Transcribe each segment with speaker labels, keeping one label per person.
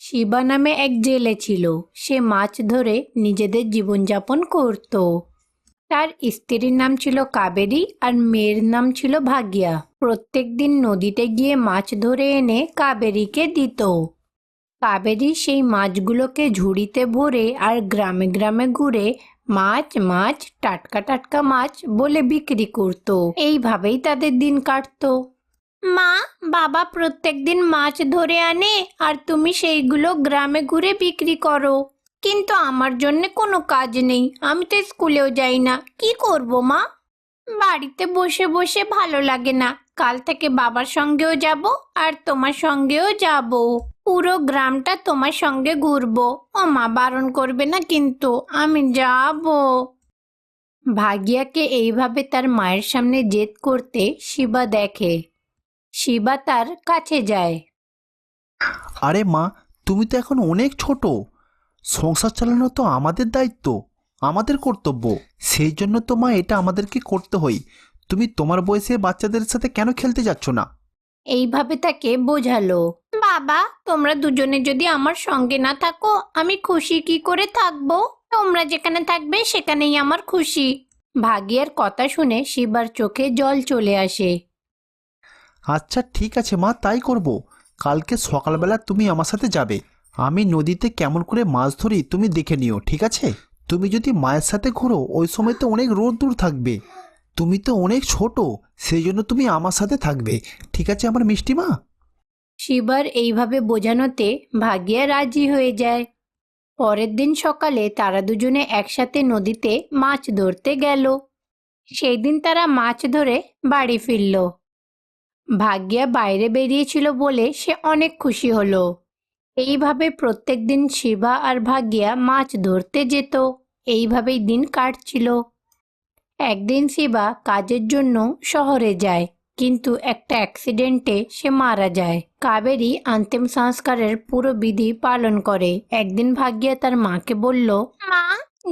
Speaker 1: শিবা নামে এক জেলে ছিল। সে মাছ ধরে নিজেদের জীবনযাপন করত। তার স্ত্রীর নাম ছিল কাবেরী আর মেয়ের নাম ছিল ভাগ্যা। প্রত্যেক দিন নদীতে গিয়ে মাছ ধরে এনে কাবেরীকে দিত। কাবেরী সেই মাছগুলোকে ঝুড়িতে ভরে আর গ্রামে গ্রামে ঘুরে মাছ মাছ টাটকা টাটকা মাছ বলে বিক্রি করত। এইভাবেই তাদের দিন কাটতো। মা, বাবা প্রত্যেকদিন মাছ ধরে আনে আর তুমি সেইগুলো গ্রামে ঘুরে বিক্রি করো, কিন্তু আমার জন্য কোনো কাজ নেই। আমি তো স্কুলেও যাই না, কি করব মা? বাড়িতে বসে বসে ভালো লাগে না। কাল থেকে বাবার সঙ্গেও যাব আর তোমার সঙ্গেও যাব। পুরো গ্রামটা তোমার সঙ্গে ঘুরবো। ও মা, বারণ করবে না কিন্তু, আমি যাব। ভাগিয়াকে এইভাবে তার মায়ের সামনে জেদ করতে শিবা দেখে। শিবা তার কাছে যায়।
Speaker 2: আরে মা, তুমি তো এখন অনেক ছোট। সংসার চালানো তো আমাদের দায়িত্ব, আমাদের কর্তব্য। সেই জন্য তো মা এটা আমাদেরকে করতে হয়। তুমি তোমার বয়সে বাচ্চাদের সাথে কেন খেলতে যাচ্ছ না?
Speaker 1: এইভাবে তাকে বোঝালো। বাবা, তোমরা দুজনে যদি আমার সঙ্গে না থাকো আমি খুশি কি করে থাকবো? তোমরা যেখানে থাকবে সেখানেই আমার খুশি। ভাগিয়ার কথা শুনে শিবার চোখে জল চলে আসে।
Speaker 2: আচ্ছা ঠিক আছে মা, তাই করব। কালকে সকালবেলা তুমি আমার সাথে যাবে। আমি নদীতে কেমন করে মাছ ধরি তুমি দেখে নিও, ঠিক আছে? তুমি যদি মায়ের সাথে ঘোরো ওই সময় তো অনেক রোদ্দুর থাকবে। তুমি তো অনেক ছোট, সেই জন্য তুমি আমার সাথে থাকবে, ঠিক আছে আমার মিষ্টি মা?
Speaker 1: শিবার এইভাবে বোঝানোতে ভাগিয়া রাজি হয়ে যায়। পরের দিন সকালে তারা দুজনে একসাথে নদীতে মাছ ধরতে গেল। সেই দিন তারা মাছ ধরে বাড়ি ফিরল। ভাগ্যা বাইরে বেরিয়েছিল বলে সে অনেক খুশি হলো। এইভাবে প্রত্যেক দিন শিবা আর ভাগ্যা মাছ ধরতে যেত। এইভাবেই দিন কাটছিল। একদিন শিবা কাজের জন্য শহরে যায়, কিন্তু একটা অ্যাক্সিডেন্টে সে মারা যায়। কাবেরী অন্তিম সংস্কারের পুরো বিধি পালন করে। একদিন ভাগ্যা তার মাকে বলল, মা,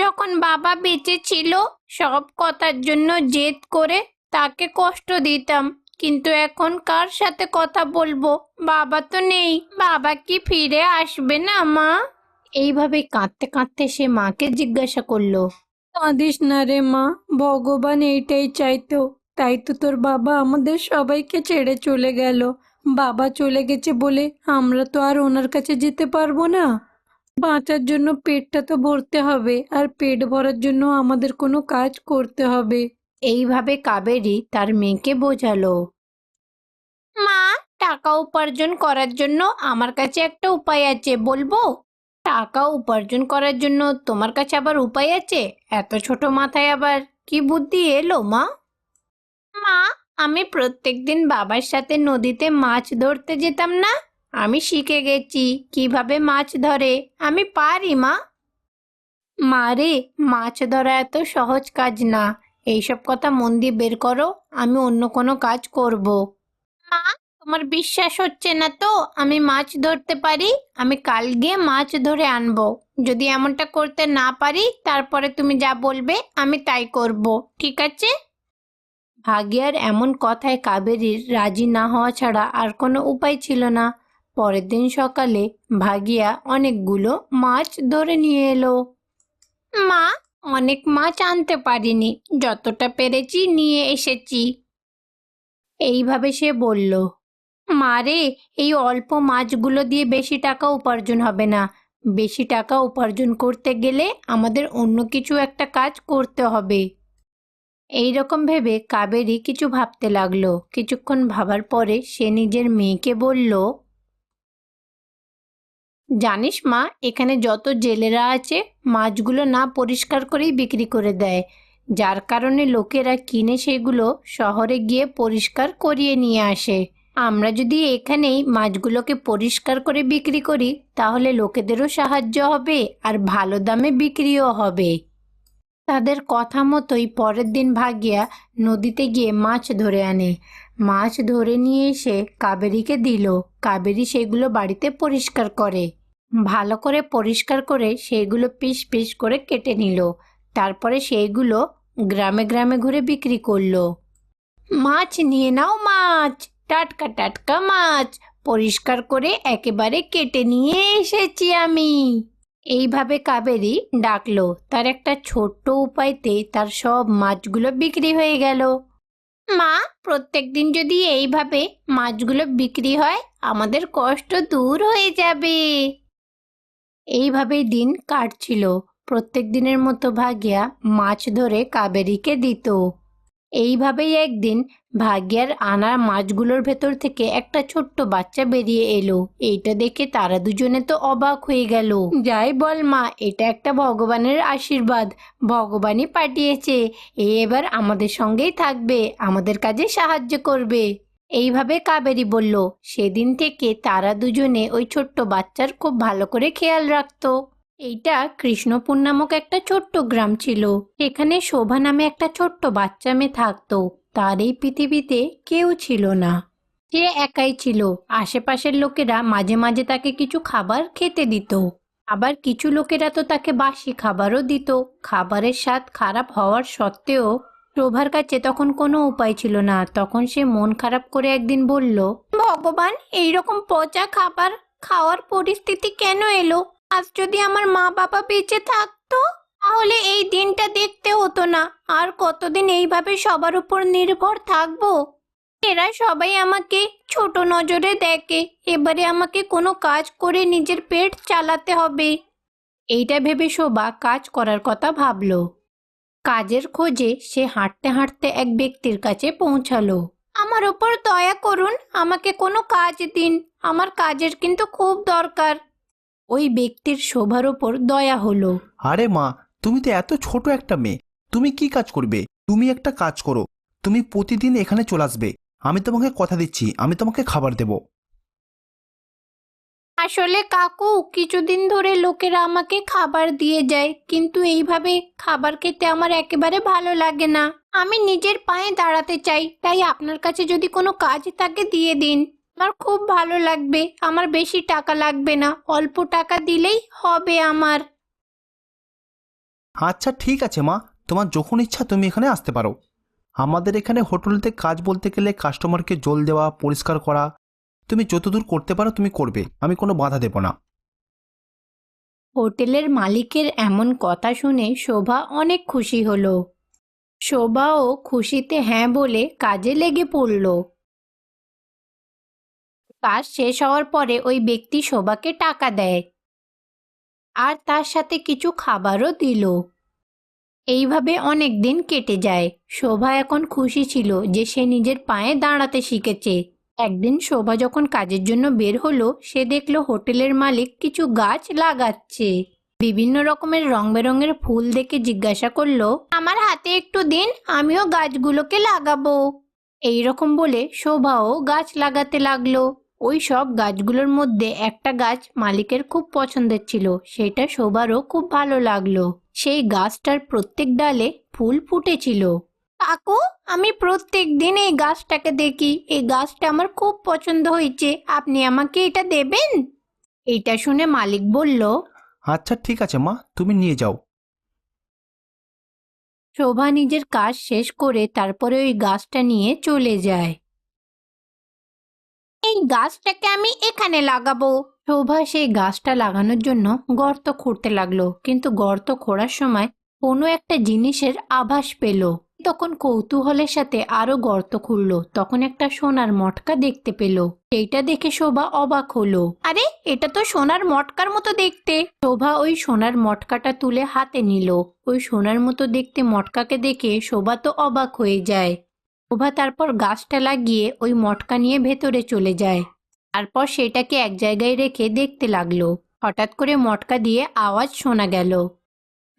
Speaker 1: যখন বাবা বেঁচে ছিল সব কথার জন্য জেদ করে তাকে কষ্ট দিতাম, কিন্তু এখন কার সাথে কথা বলবো? বাবা তো নেই। বাবা কি ফিরে আসবে না মা? এইভাবে কাঁদতে কাঁদতে সে মাকে জিজ্ঞাসা করলো। কাঁদিস না রে মা, ভগবান এইটাই চাইতো, তাই তো তোর বাবা আমাদের সবাইকে ছেড়ে চলে গেল। বাবা চলে গেছে বলে আমরা তো আর ওনার কাছে যেতে পারবো না। বাঁচার জন্য পেটটা তো ভরতে হবে, আর পেট ভরার জন্য আমাদের কোনো কাজ করতে হবে। এইভাবে কাবেরী তার মেয়েকে বোঝালো। মা, টাকা উপার্জন করার জন্য আমার কাছে একটা উপায় আছে, বলবো? টাকা উপার্জন করার জন্য তোমার কাছে আবার উপায় আছে? এত ছোট মাথায় আবার কি বুদ্ধি এলো মা? মা, আমি প্রত্যেকদিন বাবার সাথে নদীতে মাছ ধরতে যেতাম না, আমি শিখে গেছি কিভাবে মাছ ধরে। আমি পারি মা। মা রে, মাছ ধরা এত সহজ কাজ না। এইসব কথা মন দিয়ে বের করো, আমি অন্য কোনো কাজ করব। মা, তোমার বিশ্বাস হচ্ছে না তো আমি মাছ ধরতে পারি? আমি কাল গিয়ে মাছ ধরে আনবো। যদি এমনটা করতে না পারি তারপরে তুমি যা বলবে আমি তাই করব, ঠিক আছে? ভাগ্যার এমন কথায় কাবেরীর রাজি না হওয়া ছাড়া আর কোনো উপায় ছিল না। পরের দিন সকালে ভাগিয়া অনেকগুলো মাছ ধরে নিয়ে এলো। মা, অনেক মাছ আনতে পারিনি, যতটা পেরেছি নিয়ে এসেছি। এইভাবে সে বলল। মারে, এই অল্প মাছগুলো দিয়ে বেশি টাকা উপার্জন হবে না। বেশি টাকা উপার্জন করতে গেলে আমাদের অন্য কিছু একটা কাজ করতে হবে। এই রকম ভেবে কাবেরী কিছু ভাবতে লাগলো। কিছুক্ষণ ভাবার পরে সে নিজের মেয়েকে বলল, জানিস মা, এখানে যত জেলেরা আছে মাছগুলো না পরিষ্কার করেই বিক্রি করে দেয়, যার কারণে লোকেরা কিনে সেগুলো শহরে গিয়ে পরিষ্কার করিয়ে নিয়ে আসে। আমরা যদি এখানেই মাছগুলোকে পরিষ্কার করে বিক্রি করি তাহলে লোকেদেরও সাহায্য হবে আর ভালো দামে বিক্রিও হবে। তাদের কথা মতোই পরের দিন ভাগ্যা নদীতে গিয়ে মাছ ধরে আনে। মাছ ধরে নিয়ে এসে কাবেরীকে দিল। কাবেরী সেগুলো বাড়িতে পরিষ্কার করে। ভালো করে পরিষ্কার করে সেইগুলো পিস পিস করে কেটে নিল। তারপরে সেইগুলো গ্রামে গ্রামে ঘুরে বিক্রি করলো। মাছ নিয়ে নাও, মাছ, টাটকা টাটকা মাছ, পরিষ্কার করে একেবারে কেটে নিয়ে এসেছি আমি। এইভাবে কাবেরী ডাকলো। তার একটা ছোট্ট উপায়তে তার সব মাছগুলো বিক্রি হয়ে গেল। মা, প্রত্যেকদিন যদি এইভাবে মাছগুলো বিক্রি হয় আমাদের কষ্ট দূর হয়ে যাবে। এইভাবেই দিন কাটছিল। প্রত্যেক দিনের মতো ভাগ্যা মাছ ধরে কাবেরীকে দিত। এইভাবেই একদিন ভাগ্যার আনা মাছগুলোর ভেতর থেকে একটা ছোট্ট বাচ্চা বেরিয়ে এলো। এইটা দেখে তারা দুজনে তো অবাক হয়ে গেল। যাই বল মা, এটা একটা ভগবানের আশীর্বাদ, ভগবানই পাঠিয়েছে। এ এবার আমাদের সঙ্গেই থাকবে, আমাদের কাজে সাহায্য করবে। এইভাবে কাবেরী বলল। সেদিন থেকে তারা দুজনে ওই ছোট্ট বাচ্চার খুব ভালো করে খেয়াল রাখতো। এইটা কৃষ্ণপুর নামক একটা ছোট্ট গ্রাম ছিল। এখানে শোভা নামে একটা ছোট্ট বাচ্চা মেয়ে থাকতো। তার এই পৃথিবীতে কেউ ছিল না, সে একাই ছিল। আশেপাশের লোকেরা মাঝে মাঝে তাকে কিছু খাবার খেতে দিত, আবার কিছু লোকেরা তো তাকে বাসি খাবারও দিত। খাবারের স্বাদ খারাপ হওয়ার সত্ত্বেও শোভার কাছে তখন কোনো উপায় ছিল না। তখন সে মন খারাপ করে একদিন বলল, ভগবান, এইরকম পচা খাবার খাওয়ার পরিস্থিতি কেন এলো? আজ যদি আমার মা বাবা বেঁচে থাকতো তাহলে এই দিনটা দেখতে হতো না। আর কতদিন এইভাবে সবার উপর নির্ভর থাকবো? এরা সবাই আমাকে ছোট নজরে দেখে। এবারে আমাকে কোনো কাজ করে নিজের পেট চালাতে হবে। এইটা ভেবে শোভা কাজ করার কথা ভাবলো। কাজের খোঁজে সে হাঁটতে হাঁটতে এক ব্যক্তির কাছে পৌঁছালো। আমার ওপর দয়া করুন, আমাকে কোনো কাজ দিন, আমার কাজের কিন্তু খুব দরকার। ওই ব্যক্তির শোভার ওপর দয়া হলো।
Speaker 2: আরে মা, তুমি তো এত ছোট একটা মেয়ে, তুমি কি কাজ করবে? তুমি একটা কাজ করো, তুমি প্রতিদিন এখানে চলে আসবে। আমি তোমাকে কথা দিচ্ছি, আমি তোমাকে খাবার দেব।
Speaker 1: আসলে কাকু, কিছুদিন ধরে লোকেরা আমাকে খাবার দিয়ে যায়, কিন্তু এইভাবে খাবার খেতে আমার একেবারে ভালো লাগে না। আমি নিজের পায়ে দাঁড়াতে চাই, তাই আপনার কাছে যদি কোনো কাজ থাকে দিয়ে দিন, আমার খুব ভালো লাগবে। আমার বেশি টাকা লাগবে না, অল্প টাকা দিলেই হবে আমার।
Speaker 2: আচ্ছা ঠিক আছে মা, তোমার যখন ইচ্ছা তুমি এখানে আসতে পারো। আমাদের এখানে হোটেলতে কাজ বলতে গেলে কাস্টমারকে জল দেওয়া, পরিষ্কার করা, তুমি যতদূর করতে পারো তুমি করবে, আমি কোনো বাধা দেব না।
Speaker 1: হোটেলের মালিকের এমন কথা শুনে শোভা অনেক খুশি হলো। শোভাও খুশিতে হ্যাঁ বলে কাজে লেগে পড়ল। কাজ শেষ হওয়ার পরে ওই ব্যক্তি শোভাকে টাকা দেয় আর তার সাথে কিছু খাবারও দিল। এইভাবে অনেক দিন কেটে যায়। শোভা এখন খুশি ছিল যে সে নিজের পায়ে দাঁড়াতে শিখেছে। একদিন শোভা যখন কাজের জন্য বের হলো, সে দেখলো হোটেলের মালিক কিছু গাছ লাগাচ্ছে। বিভিন্ন রকমের রং বেরঙের ফুল দেখে জিজ্ঞাসা করলো, আমার হাতে একটু দিন, আমিও গাছগুলোকে লাগাবো। এই রকম বলে শোভাও গাছ লাগাতে লাগলো। ওই সব গাছগুলোর মধ্যে একটা গাছ মালিকের খুব পছন্দের ছিল, সেটা শোভারও খুব ভালো লাগলো। সেই গাছটার প্রত্যেক ডালে ফুল ফুটেছিল। কাকু, আমি প্রত্যেক দিন এই গাছটাকে দেখি, এই গাছটা আমার খুব পছন্দ হয়েছে, আপনি আমাকে এটা দেবেন? এইটা শুনে মালিক বলল,
Speaker 2: আচ্ছা ঠিক আছে মা, তুমি নিয়ে যাও।
Speaker 1: শোভা নিজের কাজ শেষ করে তারপরে ওই গাছটা নিয়ে চলে যায়। এই গাছটাকে আমি এখানে লাগাবো। শোভা সেই গাছটা লাগানোর জন্য গর্ত খুঁড়তে লাগলো, কিন্তু গর্ত খোঁড়ার সময় কোনো একটা জিনিসের আভাস পেল। তখন কৌতূহলের সাথে আরো গর্ত খুঁড়লো, তখন একটা সোনার মটকা দেখতে পেল। সেইটা দেখে শোভা অবাক হলো। আরে, এটা তো সোনার মটকার মতো দেখতে। শোভা ওই সোনার মটকাটা তুলে হাতে নিল। ওই সোনার মতো দেখতে মটকাকে দেখে শোভা তো অবাক হয়ে যায়। শোভা তারপর গাছটা লাগিয়ে ওই মটকা নিয়ে ভেতরে চলে যায়। তারপর সেটাকে এক জায়গায় রেখে দেখতে লাগলো। হঠাৎ করে মটকা দিয়ে আওয়াজ শোনা গেল।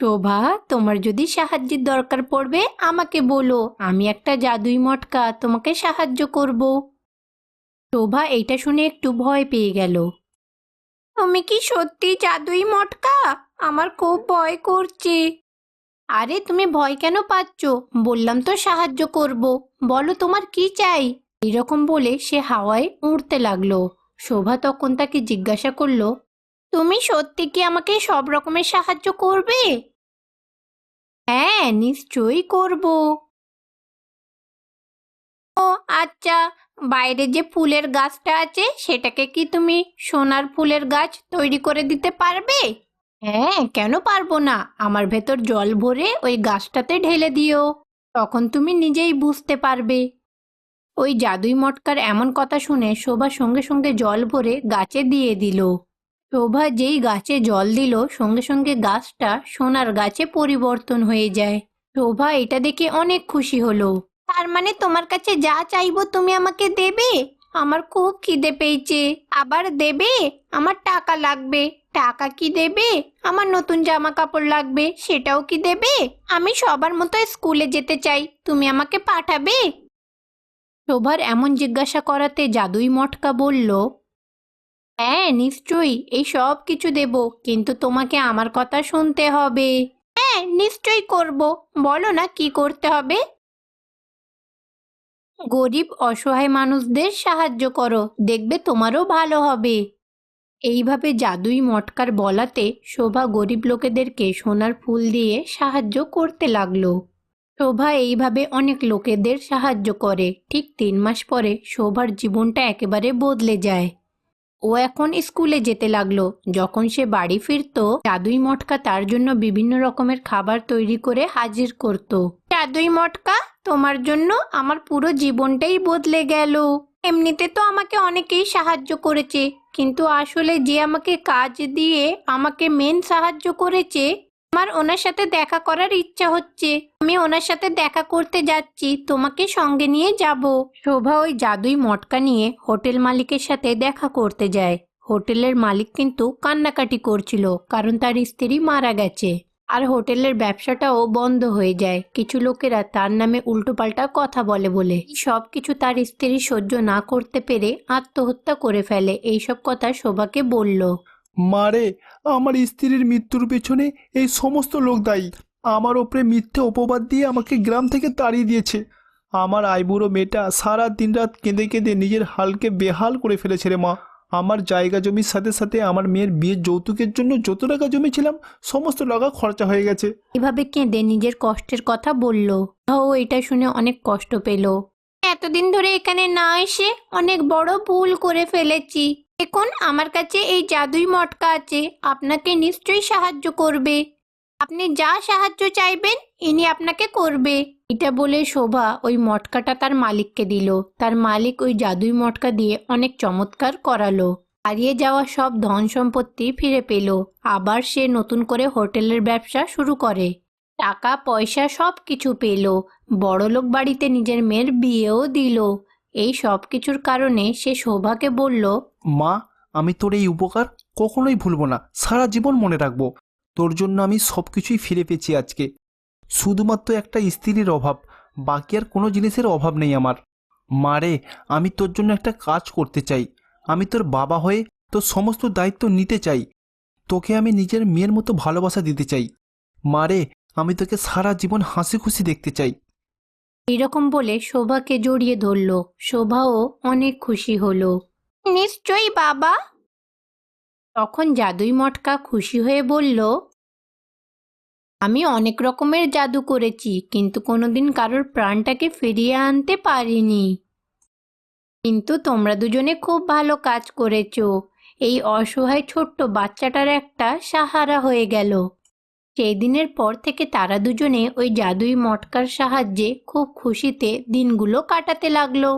Speaker 1: শোভা, তোমার যদি সাহায্যের দরকার পড়বে আমাকে বলো, আমি একটা জাদুই মটকা তোমাকে সাহায্য করব। শোভা এইটা শুনে একটু ভয় পেয়ে গেল। তুমি কি সত্যি জাদুই মটকা? আমার খুব ভয় করছে। আরে, তুমি ভয় কেন পাচ্ছ? বললাম তো সাহায্য করব। বলো তোমার কি চাই? এরকম বলে সে হাওয়ায় উড়তে লাগলো। শোভা তখন তাকে জিজ্ঞাসা করলো, তুমি সত্যি কি আমাকে সব রকমের সাহায্য করবে? হ্যাঁ, নিশ্চয়ই করব। ও আচ্ছা, বাইরে যে ফুলের গাছটা আছে সেটাকে কি তুমি সোনার ফুলের গাছ তৈরি করে দিতে পারবে? হ্যাঁ, কেন পারবো না। আমার ভেতর জল ভরে ওই গাছটাতে ঢেলে দিও, তখন তুমি নিজেই বুঝতে পারবে। ওই জাদুই মটকার এমন কথা শুনে শোভা সঙ্গে সঙ্গে জল ভরে গাছে দিয়ে দিল। শোভা যেই গাছে জল দিল সঙ্গে সঙ্গে গাছটা সোনার গাছে পরিবর্তন হয়ে যায়। শোভা এটা দেখে অনেক খুশি হলো। তার মানে তোমার কাছে যা চাইবো তুমি আমাকে দেবে? আমার খুব খিদে পেয়েছে। আবার দেবে? আমার টাকা লাগবে। টাকা কি দেবে? আমার নতুন জামা কাপড় লাগবে, সেটাও কি দেবে? আমি সবার মতো স্কুলে যেতে চাই, তুমি আমাকে পাঠাবে? শোভার এমন জিজ্ঞাসা করাতে জাদুই মটকা বলল, হ্যাঁ নিশ্চয়ই, এই সব কিছু দেব, কিন্তু তোমাকে আমার কথা শুনতে হবে। হ্যাঁ নিশ্চয়ই করব, বলো না কি করতে হবে। গরিব অসহায় মানুষদের সাহায্য করো, দেখবে তোমারও ভালো হবে। এইভাবে জাদুই মটকার বলাতে শোভা গরিব লোকেদেরকে সোনার ফুল দিয়ে সাহায্য করতে লাগলো। শোভা এইভাবে অনেক লোকেদের সাহায্য করে। ঠিক 3 মাস পরে শোভার জীবনটা একেবারে বদলে যায়। ও এখন স্কুলে যেতে লাগলো। যখন সে বাড়ি ফিরতো জাদুই মটকা তার জন্য বিভিন্ন রকমের খাবার তৈরি করে হাজির করত। জাদুই মটকা, তোমার জন্য আমার পুরো জীবনটাই বদলে গেল। এমনিতে তো আমাকে অনেকেই সাহায্য করেছে, কিন্তু আসলে যে আমাকে কাজ দিয়ে আমাকে মেন সাহায্য করেছে, আমার ওনার সাথে দেখা করার ইচ্ছা হচ্ছে। আমি ওনার সাথে দেখা করতে যাচ্ছি, তোমাকে সঙ্গে নিয়ে যাব। শোভা ওই জাদুই মটকা নিয়ে হোটেল মালিকের সাথে দেখা করতে যায়। হোটেলের মালিক কিন্তু কান্নাকাটি করছিল, কারণ তার স্ত্রী মারা গেছে। আর হোটেলের ব্যবসাটাও বন্ধ হয়ে যায় কিছু লোকেরা তার নামে উল্টোপাল্টা কথা বলে বলে। সব কিছু তার স্ত্রী সহ্য না করতে পেরে আত্মহত্যা করে ফেলে। এইসব কথা শোভাকে বলল।
Speaker 2: মারে, আমার স্ত্রীর মৃত্যুর পেছনে এই সমস্ত লোক দায়ী। আমার ওপরে মিথ্যে অপবাদ দিয়ে আমাকে গ্রাম থেকে তাড়িয়ে দিয়েছে। আমার আইবুড়ো মেয়েটা সারা দিন রাত কেঁদে কেঁদে নিজের হালকে বেহাল করে ফেলেছে রে মা। আমার জায়গা জমির সাথে সাথে আমার মেয়ের বিয়ের যৌতুকের জন্য যত টাকা জমেছিলাম সমস্ত টাকা খরচা হয়ে গেছে।
Speaker 1: এভাবে কেঁদে নিজের কষ্টের কথা বলল। ও এটা শুনে অনেক কষ্ট পেল। এতদিন ধরে এখানে না এসে অনেক বড় ভুল করে ফেলেছি। দেখুন, আমার কাছে এই জাদুই মটকা আছে, আপনাকে নিশ্চয়ই সাহায্য করবে। আপনি যা সাহায্য চাইবেন ইনি আপনাকে করবে। এটা বলে শোভা ওই মটকাটা তার মালিককে দিল। তার মালিক ওই জাদুই মটকা দিয়ে অনেক চমৎকার করালো। হারিয়ে যাওয়া সব ধন সম্পত্তি ফিরে পেল। আবার সে নতুন করে হোটেলের ব্যবসা শুরু করে। টাকা পয়সা সব কিছু পেল। বড়লোক বাড়িতে নিজের মেয়ের বিয়েও দিল। এই সব কিছুর কারণে সে শোভাকে বলল,
Speaker 2: মা, আমি তোর এই উপকার কখনোই ভুলবো না, সারা জীবন মনে রাখবো। তোর জন্য আমি সব কিছুই ফিরে পেয়েছি আজকে। শুধুমাত্র একটা স্ত্রীর অভাব, বাকি আর কোনো জিনিসের অভাব নেই আমার। মারে, আমি তোর জন্য একটা কাজ করতে চাই। আমি তোর বাবা হয়ে তোর সমস্ত দায়িত্ব নিতে চাই। তোকে আমি নিজের মেয়ের মতো ভালোবাসা দিতে চাই। মারে, আমি তোকে সারা জীবন হাসি খুশি দেখতে চাই।
Speaker 1: এইরকম বলে শোভাকে জড়িয়ে ধরল। শোভাও অনেক খুশি হলো। নিশ্চয়ই বাবা। তখন জাদুই মটকা খুশি হয়ে বলল, আমি অনেক রকমের জাদু করেছি, কিন্তু কোনোদিন কারোর প্রাণটাকে ফিরিয়ে আনতে পারিনি। কিন্তু তোমরা দুজনে খুব ভালো কাজ করেছো। এই অসহায় ছোট্ট বাচ্চাটার একটা সাহারা হয়ে গেল। সেই দিনের পর থেকে তারা দুজনে ওই জাদুই মটকার সাহায্যে খুব খুশিতে দিনগুলো কাটাতে লাগলো।